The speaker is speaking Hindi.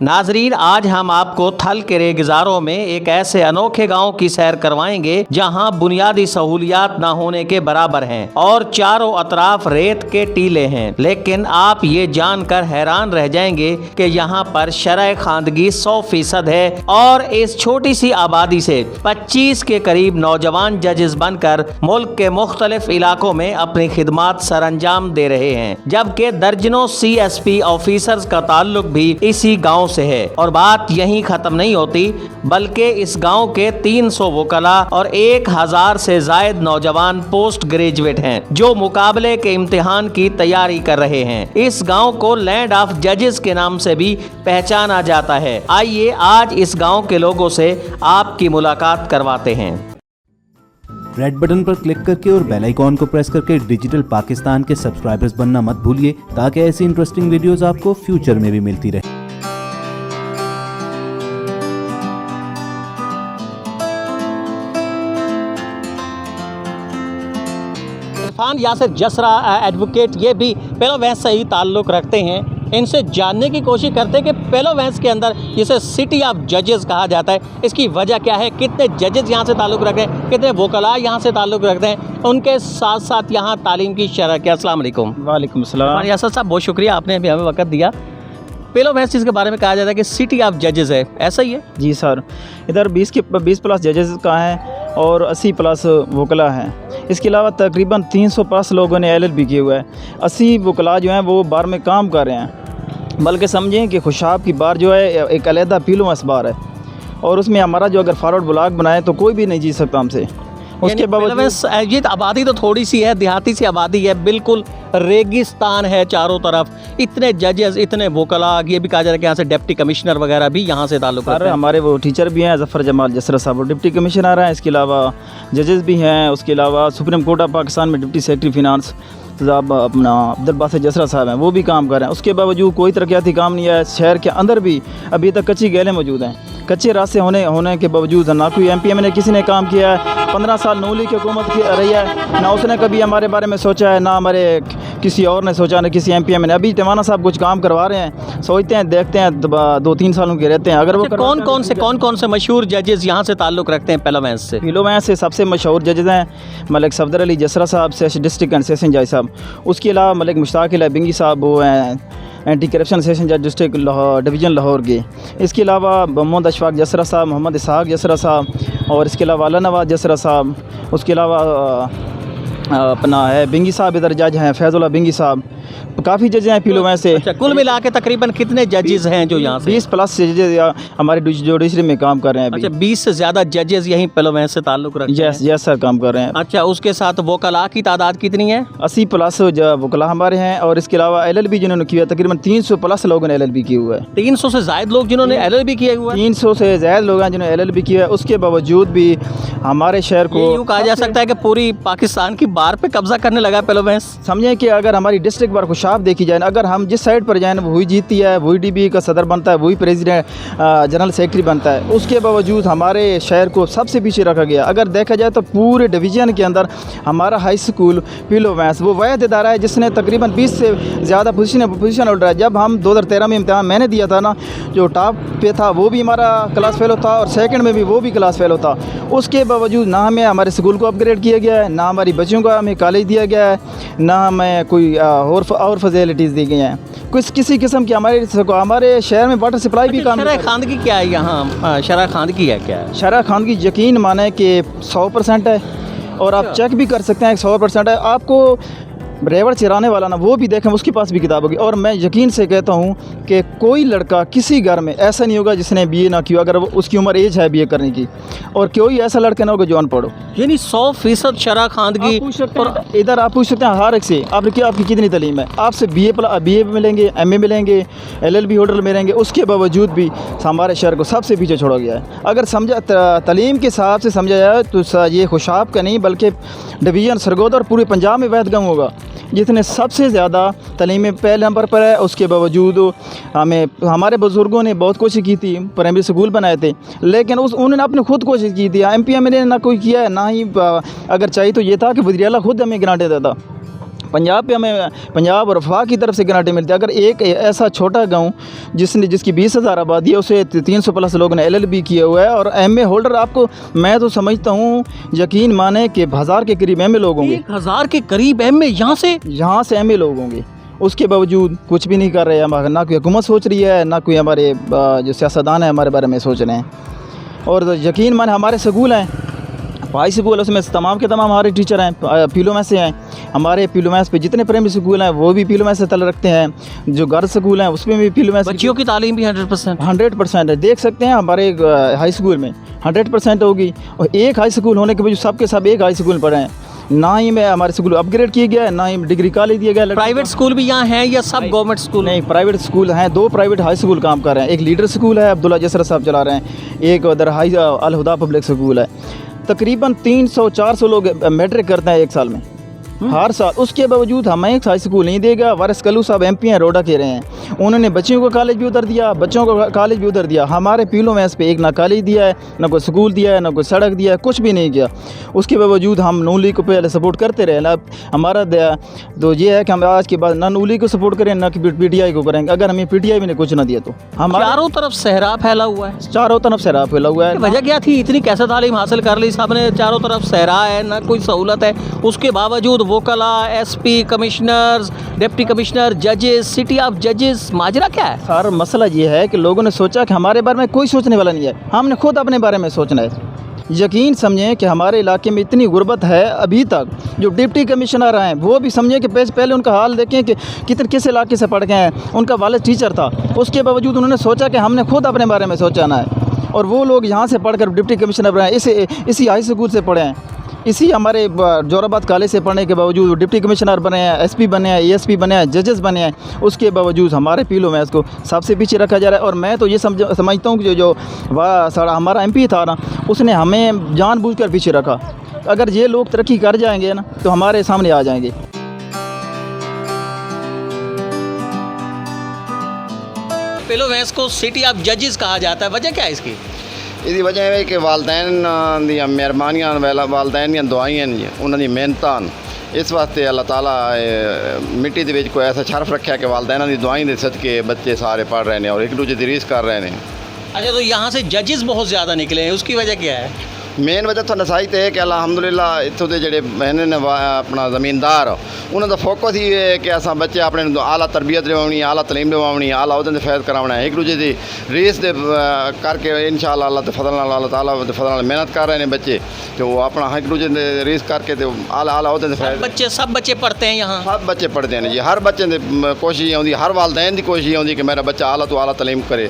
नाजरीन, आज हम आपको थल के रेगिजारों में एक ऐसे अनोखे गांव की सैर करवाएंगे जहां बुनियादी सहूलियात न होने के बराबर हैं और चारों अतराफ रेत के टीले हैं। लेकिन आप ये जानकर हैरान रह जाएंगे कि यहाँ पर शरह खानदगी 100% है और इस छोटी सी आबादी से 25 के करीब नौजवान जजेस बनकर मुल्क के मुख्तलिफ इलाकों में अपनी खिदमात सरअंजाम दे रहे हैं, जबकि दर्जनों CSP ऑफिसर्स का ताल्लुक भी इसी गांव से है। और बात यहीं खत्म नहीं होती, बल्कि इस गांव के 300 वकला और 1000 से जायद नौजवान पोस्ट ग्रेजुएट हैं जो मुकाबले के इम्तिहान की तैयारी कर रहे हैं। इस गांव को लैंड ऑफ जजेस के नाम से भी पहचाना जाता है। आइए आज इस गांव के लोगों से आपकी मुलाकात करवाते हैं। रेड बटन पर क्लिक करके और बेल आइकॉन को प्रेस करके डिजिटल पाकिस्तान के सब्सक्राइबर्स बनना मत भूलिए, ताकि ऐसी इंटरेस्टिंग वीडियोस आपको फ्यूचर में भी मिलती रहे। इरफान यासिर जसरा एडवोकेट ये भी पेलोवैंस से ही ताल्लुक़ रखते हैं। इनसे जानने की कोशिश करते हैं कि पेलोवैंस के अंदर जिसे सिटी ऑफ जजेस कहा जाता है, इसकी वजह क्या है, कितने जजेस यहाँ से ताल्लुक़ रखते हैं, कितने वकला यहाँ से ताल्लुक़ रखते हैं, उनके साथ साथ यहाँ तालीम की शरह क्या। अस्सलाम वालेकुम। वालेकुम सलाम। यासिर साहब, बहुत शुक्रिया, आपने अभी हमें वक्त दिया। पेलोवैंस जिसके बारे में कहा जाता है कि सिटी ऑफ जजेस है, ऐसा ही है? जी सर, इधर 20+ जजेस का है और 80+ वकला हैं। इसके अलावा तकरीबन 300+ लोगों ने LLB किए हुआ है। 80 वकला जो हैं वो बार में काम कर रहे हैं, बल्कि समझें कि खुशाब की बार जो है एक अलहदा पेलोवैंस बार है और उसमें हमारा जो अगर फॉरवर्ड ब्लॉक बनाए तो कोई भी नहीं जीत सकता हमसे। उसके बावजूद ये आबादी तो थोड़ी सी है, देहाती सी आबादी है, बिल्कुल रेगिस्तान है चारों तरफ, इतने जजेस, इतने वकला, ये भी कहा जा रहा है कि यहाँ से डिप्टी कमिश्नर वगैरह भी यहाँ से ताल्लुक़ रखते हैं। हमारे वो टीचर भी हैं, ज़फ़र जमाल जसरा साहब, वो डिप्टी कमिश्नर हैं। इसके अलावा जजेस भी हैं। उसके अलावा सुप्रीम कोर्ट ऑफ पाकिस्तान में डिप्टी सेक्रेटरी फिनांस अपना अब्दुल बासित जसरा साहब हैं, वो भी काम कर रहे हैं। उसके बावजूद कोई तरक्याती काम नहीं है। शहर के अंदर भी अभी तक कच्ची गैलें मौजूद हैं। कच्चे रास्ते होने के बावजूद ना कोई MPM ने किसी ने काम किया है। 15 साल नून लीग की हुकूमत की रही है, ना उसने कभी हमारे बारे में सोचा है, ना हमारे किसी और ने सोचा, ना किसी MPM ने। अभी टिवाना साहब कुछ काम करवा रहे हैं, सोचते हैं, देखते हैं, 2-3 सालों के रहते हैं। अगर वो कौन से मशहूर जजेस यहाँ से ताल्लुक़ रखते हैं पेलोवैंस से? पेलोवैंस से सबसे मशहूर जजेस हैं मलिक सफदर अली जसरा साहब, डिस्ट्रिक्ट एंड सेशन जज साहब। उसके अलावा मलिक मुश्ताक अली बिंगी साहब, वो हैं एंटी करप्शन सेशन जज डिस्ट्रिक्ट डिवीज़न लाहौर के। इसके अलावा मोहम्मद अशफाक जसरा साहब, मोहम्मद इसहाक जसरा साहब, और इसके अलावा अला नवाज जसरा साहब। उसके अलावा अपना है बिंगी साहब, इधर जज हैं फैज़ुल्लाह बिंगी साहब। काफ़ी जज हैं पेलोवैंस से। अच्छा, कुल मिला के तकरीबन कितने जजेस हैं जो यहाँ से? 20+ जजेस हमारे जुडिशरी में काम कर रहे हैं। अच्छा, 20 से ज़्यादा जजेस यहीं पेलोवैंस से ताल्लुक़ रखते हैं? यस सर, काम कर रहे हैं। अच्छा, उसके साथ वकला की तादाद कितनी है? 80+ वकला हमारे हैं। और इसके अलावा LLB जिन्होंने किया, तकरीबन 300+ लोगों ने LLB किया हुआ है। 300 से ज़ायद लोग जिन्होंने LLB किया हुआ है? 300 से ज़्यादा लोग हैं जिन्होंने LLB किया है। उसके बावजूद भी हमारे शहर को यूँ कहा जा सकता है कि पूरी पाकिस्तान की बार पे कब्जा करने लगा पेलोवैंस। समझें कि अगर हमारी डिस्ट्रिक्ट बार खुशाब देखी जाए, अगर हम जिस साइड पर जाएँ वही जीतती है, वही DB का सदर बनता है, वही प्रेसिडेंट जनरल सेक्रेटरी बनता है। उसके बावजूद हमारे शहर को सबसे पीछे रखा गया। अगर देखा जाए तो पूरे डिवीज़न के अंदर हमारा हाई स्कूल पेलोवैंस वो वाहिद इदारा है जिसने तकरीबन 20 से ज़्यादा पोजीशन होल्डर है। जब हम 2013 में इम्तिहान मैंने दिया था ना, जो टॉप पे था वो भी हमारा क्लास फेलो था और सेकंड में भी वो भी क्लास फेलो था। उसके बावजूद ना हमें हमारे स्कूल को अपग्रेड किया गया है, ना हमारी बच्चियों को हमें कॉलेज दिया गया है, ना हमें कोई और फैसिलिटीज़ दी गई हैं कुछ किसी किस्म की। हमारे शहर में वाटर सप्लाई भी काम। शरह खानदगी क्या है यहाँ? शरह खानदगी है क्या? शरह खानदगी यकीन माने कि 100% है और आप चेक भी कर सकते हैं 100% है। आपको रेवड़ चिराने वाला ना वो भी देखें, उसके पास भी किताब होगी। और मैं यकीन से कहता हूँ कि कोई लड़का किसी घर में ऐसा नहीं होगा जिसने BA ना किया, अगर उसकी उम्र एज है BA करने की, और कोई ऐसा लड़का ना होगा जो अनपढ़ हो। यानी 100% शरह खानदगी। और इधर आप पूछ सकते हैं हर एक से आपकी कितनी तालीम है। आपसे BA मिलेंगे, MA मिलेंगे, LLB होल्डर मिलेंगे। उसके बावजूद भी हमारे शहर को सबसे पीछे छोड़ा गया है। अगर समझा तालीम के हिसाब से समझा जाए तो ये खुशाब का नहीं बल्कि डिवीज़न सरगोदा और पूरे पंजाब में वहद गम होगा जितने सबसे ज़्यादा तालीम पहले नंबर पर है। उसके बावजूद हमारे बुज़ुर्गों ने बहुत कोशिश की थी, प्राइमरी स्कूल बनाए थे, लेकिन उन्होंने अपने खुद कोशिश की थी। MPM ने ना कोई किया है, ना ही अगर चाहिए तो ये था कि वज़ीर आला खुद हमें ग्रांट देता था। पंजाब पे हमें पंजाब और वफाक की तरफ से ग्रांटें मिलती है। अगर एक ऐसा छोटा गांव जिसकी 20,000 आबादी है, उसे 300 प्लस लोगों ने LLB किया हुआ है और MA होल्डर, आपको मैं तो समझता हूँ, यकीन माने कि 1000 के करीब MA लोग होंगे। 1000 के करीब MA यहाँ से MA लोग होंगे। उसके बावजूद कुछ भी नहीं कर रहे हैं। ना कोई हुकूमत सोच रही है, ना कोई हमारे जो सियासतदान है हमारे बारे में सोच रहे हैं। और यकीन माने हमारे स्कूल हैं, हाई स्कूल, उसमें तमाम के तमाम हमारे टीचर हैं पीलो में से हैं। हमारे पीलो मैस पे जितने प्राइमरी स्कूल हैं वो भी पीलो मैस से तल रखते हैं। जो गर्ल्स स्कूल हैं उसमें भी पीलो मैस, बच्चियों की तालीम भी 100% है। देख सकते हैं हमारे हाई स्कूल में 100% होगी। और एक हाई स्कूल होने के वजह सबके सब एक हाई स्कूल पढ़े हैं। ना ही में हमारे स्कूल अपग्रेड किया गया है, ना ही डिग्री कॉलेज दिया गया है। प्राइवेट स्कूल भी यहाँ हैं या सब गवर्नमेंट स्कूल? नहीं, प्राइवेट स्कूल हैं, 2 प्राइवेट हाई स्कूल काम कर रहे हैं। एक लीडर स्कूल है, अब्दुल्ला जसर साहब चला रहे हैं। एक उधर हाई अल हुदा पब्लिक स्कूल है। तकरीबन 300-400 लोग मैट्रिक करते हैं एक साल में, हर साल। उसके बावजूद हमें एक हाई स्कूल नहीं देगा। वारिस कलू साहब MP हैं, रोडा के रहे हैं। उन्होंने बच्चियों को कॉलेज भी उधर दिया, बच्चों को कॉलेज भी उधर दिया। हमारे पीलो में इस पे एक ना कॉलेज दिया है, ना कोई स्कूल दिया है, ना कोई सड़क दिया है, कुछ भी नहीं किया। उसके बावजूद हम नून लीग को पहले सपोर्ट करते रहे। अब हमारा तो ये है कि हम आज के बाद ना नून लीग को सपोर्ट करें, ना PTI को करेंगे। अगर हमें PTI भी ने कुछ ना दिया तो हम चारों तरफ सहरा फैला हुआ है। चारों तरफ सहरा फैला हुआ है। वजह क्या थी? इतनी कैसे तालीम हासिल कर ली सबने, चारों तरफ सहरा है, ना कोई सहूलत है, उसके बावजूद वोकला, SP, कमिश्नर्स, डिप्टी कमिश्नर, जजेस, सिटी ऑफ जजेस, माजरा क्या है? सर मसला ये है कि लोगों ने सोचा कि हमारे बारे में कोई सोचने वाला नहीं है, हमने खुद अपने बारे में सोचना है। यकीन समझें कि हमारे इलाके में इतनी गुर्बत है अभी तक। जो डिप्टी कमिश्नर हैं वो भी समझें कि पहले उनका हाल देखें कि किस इलाके से पढ़ गए हैं। उनका वालिद टीचर था, उसके बावजूद उन्होंने सोचा कि हमने खुद अपने बारे में सोचना है। और वो लोग यहाँ से पढ़कर डिप्टी कमिश्नर बने, इसी हाई स्कूल से पढ़े हैं, इसी हमारे जोराबाद कॉलेज से पढ़ने के बावजूद डिप्टी कमिश्नर बने हैं, SP बने हैं, ESP बने हैं, जजेस बने हैं। उसके बावजूद हमारे पीलो में इसको सबसे पीछे रखा जा रहा है। और मैं तो ये समझता हूँ कि जो हमारा MP था ना, उसने हमें जानबूझकर पीछे रखा। अगर ये लोग तरक्की कर जाएंगे ना तो हमारे सामने आ जाएंगे। पीलो मैस को सिटी ऑफ जजेस कहा जाता है, वजह क्या है इसकी? इसकी वजह है कि वालदैन दी मेहरबानियां, वालदैन दी दुआइयां ने, उन्होंने मेहनतां। इस वास्ते अल्लाह ताला मिट्टी दे विच कोई ऐसा शरफ रखा कि वालदैन दी दुआई दे सदके बच्चे सारे पढ़ रहे हैं और एक दूसरे की रीस कर रहे हैं। अच्छा, तो यहाँ से जजेस बहुत ज़्यादा निकले हैं, उसकी वजह क्या है? मेन वजह तो नसाई तो है कि अलहमदुलिल्लाह इतों के जोड़े बहने ने अपना ज़मीनदार उन्होंने फोकस ही है कि अस बच्चे अपने आला तरबियत दिवानी, आला तलीम दिवानी, आला उहदे फैज़ कराना है। एक दूसरे की रेस दे करके इंशाअल्लाह अल्लाह के फजल नाल, अल्लाह ताला के फजल नाल मेहनत कर रहे हैं बच्चे, तो वो अपना एक दूसरे दे रेस करके तो आला उहदे फैज़। सब बच्चे पढ़ते हैं यहाँ? सब बच्चे पढ़ते हैं जी। हर बच्चे की कोशिश आती, हर वालदैन की कोशिश आती कि मेरा बच्चा आला तो आला तलीम करे।